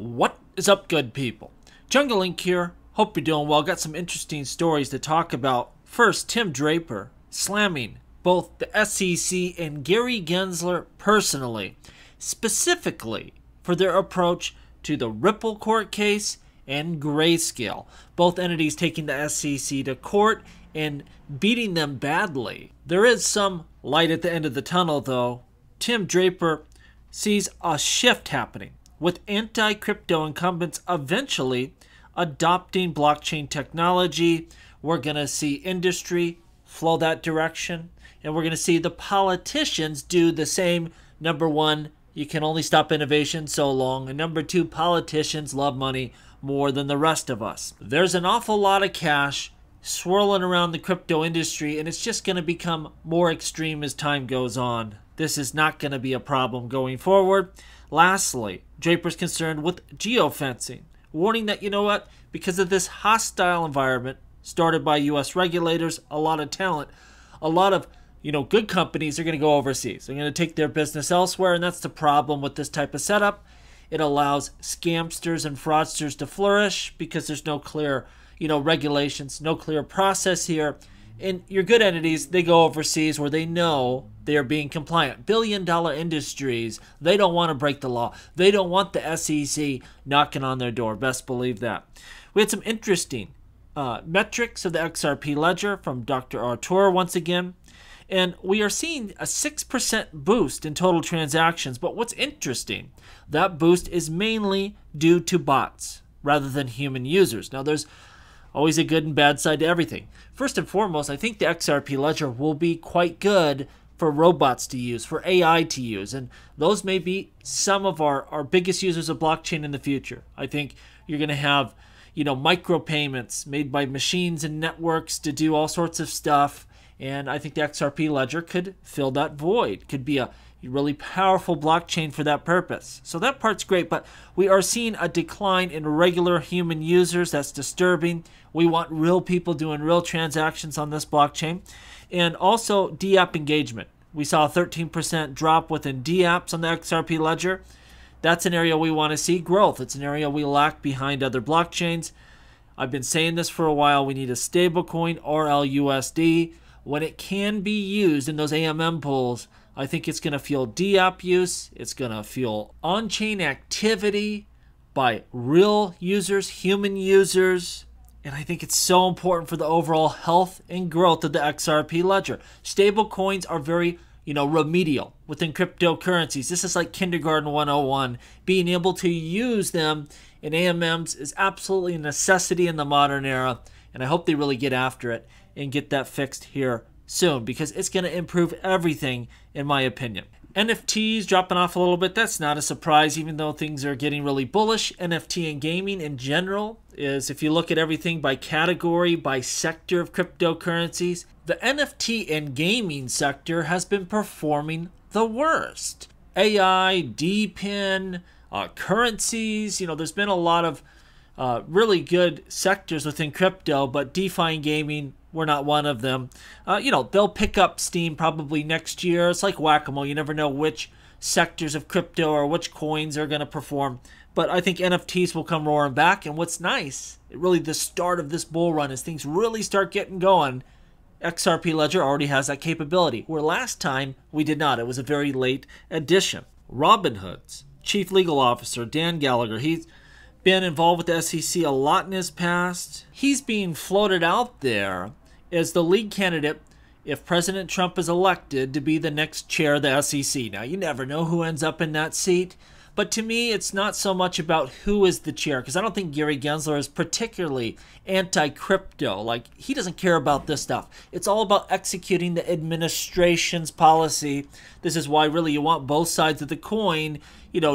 What is up, good people? Jungle Link here. Hope you're doing well. Got some interesting stories to talk about. First, Tim Draper slamming both the SEC and Gary Gensler personally, specifically for their approach to the Ripple court case and Grayscale. Both entities taking the SEC to court and beating them badly. There is some light at the end of the tunnel, though. Tim Draper sees a shift happening, with anti-crypto incumbents eventually adopting blockchain technology. We're going to see industry flow that direction, and we're going to see the politicians do the same. Number one, you can only stop innovation so long, and number two, politicians love money more than the rest of us. There's an awful lot of cash swirling around the crypto industry, and it's just going to become more extreme as time goes on. This is not going to be a problem going forward. Lastly, Draper's concerned with geofencing, warning that, you know what, because of this hostile environment started by U.S. regulators, a lot of talent, a lot of good companies are going to go overseas. They're going to take their business elsewhere, and that's the problem with this type of setup. It allows scamsters and fraudsters to flourish because there's no clear regulations, no clear process here. And your good entities, they go overseas where they know they are being compliant. Billion-dollar industries, they don't want to break the law. They don't want the SEC knocking on their door. Best believe that. We had some interesting metrics of the XRP ledger from Dr. Artur once again. And we are seeing a 6% boost in total transactions. But what's interesting, that boost is mainly due to bots rather than human users. Now, there's always a good and bad side to everything. First and foremost, I think the XRP ledger will be quite good for robots to use, for AI to use, and those may be some of our biggest users of blockchain in the future. I think you're going to have, micropayments made by machines and networks to do all sorts of stuff, and I think the XRP ledger could fill that void, could be a really powerful blockchain for that purpose. So that part's great, but we are seeing a decline in regular human users. That's disturbing. We want real people doing real transactions on this blockchain. And also DApp engagement. We saw a 13% drop within DApps on the XRP ledger. That's an area we want to see growth. It's an area we lack behind other blockchains. I've been saying this for a while. We need a stablecoin, RLUSD. When it can be used in those AMM pools, I think it's going to fuel DApp use. It's going to fuel on-chain activity by real users, human users. And I think it's so important for the overall health and growth of the XRP ledger. Stable coins are very, remedial within cryptocurrencies. This is like kindergarten 101. Being able to use them in AMMs is absolutely a necessity in the modern era. And I hope they really get after it and get that fixed here soon, because it's going to improve everything, in my opinion. NFTs dropping off a little bit. That's not a surprise, even though things are getting really bullish. NFT and gaming in general is, if you look at everything by category, by sector of cryptocurrencies, the NFT and gaming sector has been performing the worst. AI, DePIN, currencies, there's been a lot of really good sectors within crypto, but DeFi and gaming, we're not one of them. They'll pick up steam probably next year. It's like whack-a-mole. You never know which sectors of crypto or which coins are going to perform. But I think NFTs will come roaring back. And what's nice, really the start of this bull run, as things really start getting going, XRP Ledger already has that capability, where last time we did not. It was a very late addition. Robinhood's Chief Legal Officer, Dan Gallagher, he's been involved with the SEC a lot in his past. He's being floated out there as the lead candidate if President Trump is elected to be the next chair of the SEC. Now, you never know who ends up in that seat, but to me, it's not so much about who is the chair, because I don't think Gary Gensler is particularly anti-crypto. Like, he doesn't care about this stuff. It's all about executing the administration's policy. This is why, really, you want both sides of the coin,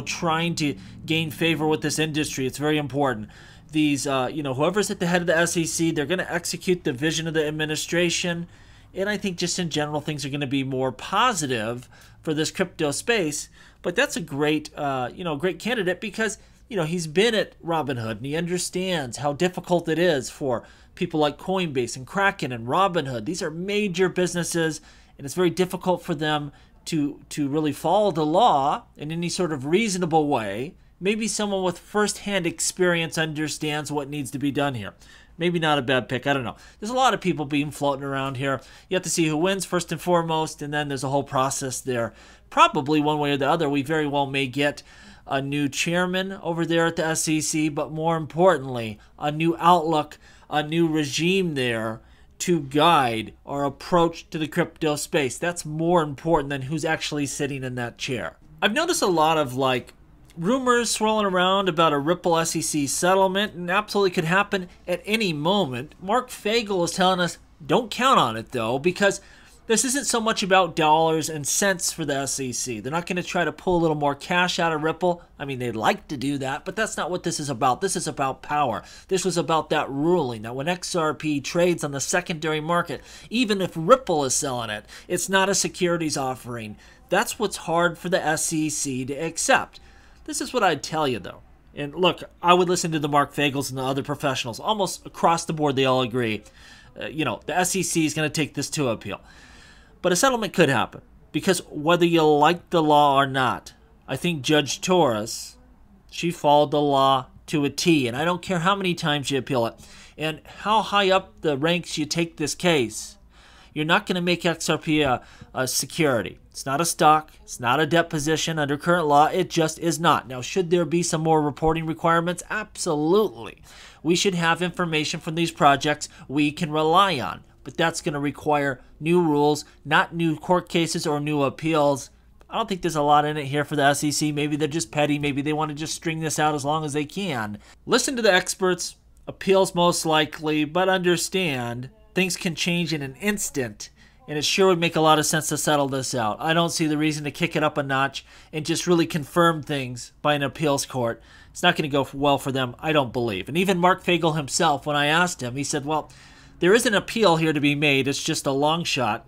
trying to gain favor with this industry. It's very important. These, whoever's at the head of the SEC, they're going to execute the vision of the administration. And I think just in general, things are going to be more positive for this crypto space. But that's a great, great candidate because, he's been at Robinhood and he understands how difficult it is for people like Coinbase and Kraken and Robinhood. These are major businesses, and it's very difficult for them to really follow the law in any sort of reasonable way maybe someone with first-hand experience understands what needs to be done here. Maybe not a bad pick. I don't know. There's a lot of people being floating around here. You have to see who wins first and foremost, and then there's a whole process there. Probably one way or the other, we very well may get a new chairman over there at the SEC, but more importantly, a new outlook, a new regime there to guide our approach to the crypto space. That's more important than who's actually sitting in that chair. I've noticed a lot of rumors swirling around about a Ripple SEC settlement, and absolutely could happen at any moment. Mark Fagel is telling us don't count on it though, because this isn't so much about dollars and cents for the SEC. They're not going to try to pull a little more cash out of Ripple. I mean, they'd like to do that, but that's not what this is about. This is about power. This was about that ruling. Now, when XRP trades on the secondary market, even if Ripple is selling it, it's not a securities offering. That's what's hard for the SEC to accept. This is what I'd tell you, though. And look, I would listen to the Mark Fagels and the other professionals. Almost across the board, they all agree. The SEC is going to take this to appeal. But a settlement could happen, because whether you like the law or not, I think Judge Torres, she followed the law to a T, and I don't care how many times you appeal it and how high up the ranks you take this case. You're not going to make XRP a security. It's not a stock. It's not a debt position under current law. It just is not. Now, should there be some more reporting requirements? Absolutely. We should have information from these projects we can rely on. But that's going to require new rules, not new court cases or new appeals. I don't think there's a lot in it here for the SEC. Maybe they're just petty. Maybe they want to just string this out as long as they can. Listen to the experts. Appeals most likely, but understand things can change in an instant, and it sure would make a lot of sense to settle this out. I don't see the reason to kick it up a notch and just really confirm things by an appeals court. It's not going to go well for them, I don't believe. And even Mark Fagel himself, when I asked him, he said, well, there is an appeal here to be made. It's just a long shot.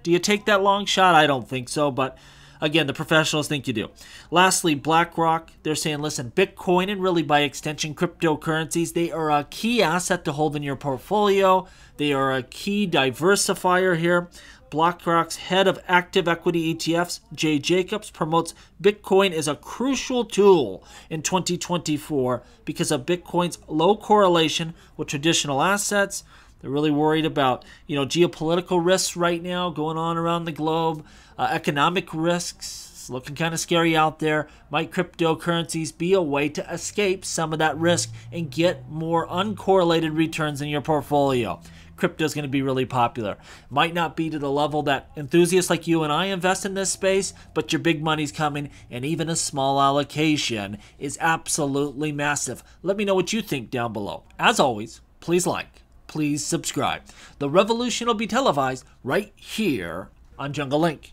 Do you take that long shot? I don't think so, but again, the professionals think you do. Lastly, BlackRock, they're saying, listen, Bitcoin and really by extension cryptocurrencies, they are a key asset to hold in your portfolio. They are a key diversifier here. BlackRock's head of active equity ETFs, Jay Jacobs, promotes Bitcoin as a crucial tool in 2024 because of Bitcoin's low correlation with traditional assets. They're really worried about, geopolitical risks right now going on around the globe, economic risks. It's looking kind of scary out there. Might cryptocurrencies be a way to escape some of that risk and get more uncorrelated returns in your portfolio? Crypto is going to be really popular. Might not be to the level that enthusiasts like you and I invest in this space, but your big money's coming, and even a small allocation is absolutely massive. Let me know what you think down below. As always, please like. Please subscribe. The revolution will be televised right here on Jungle Link.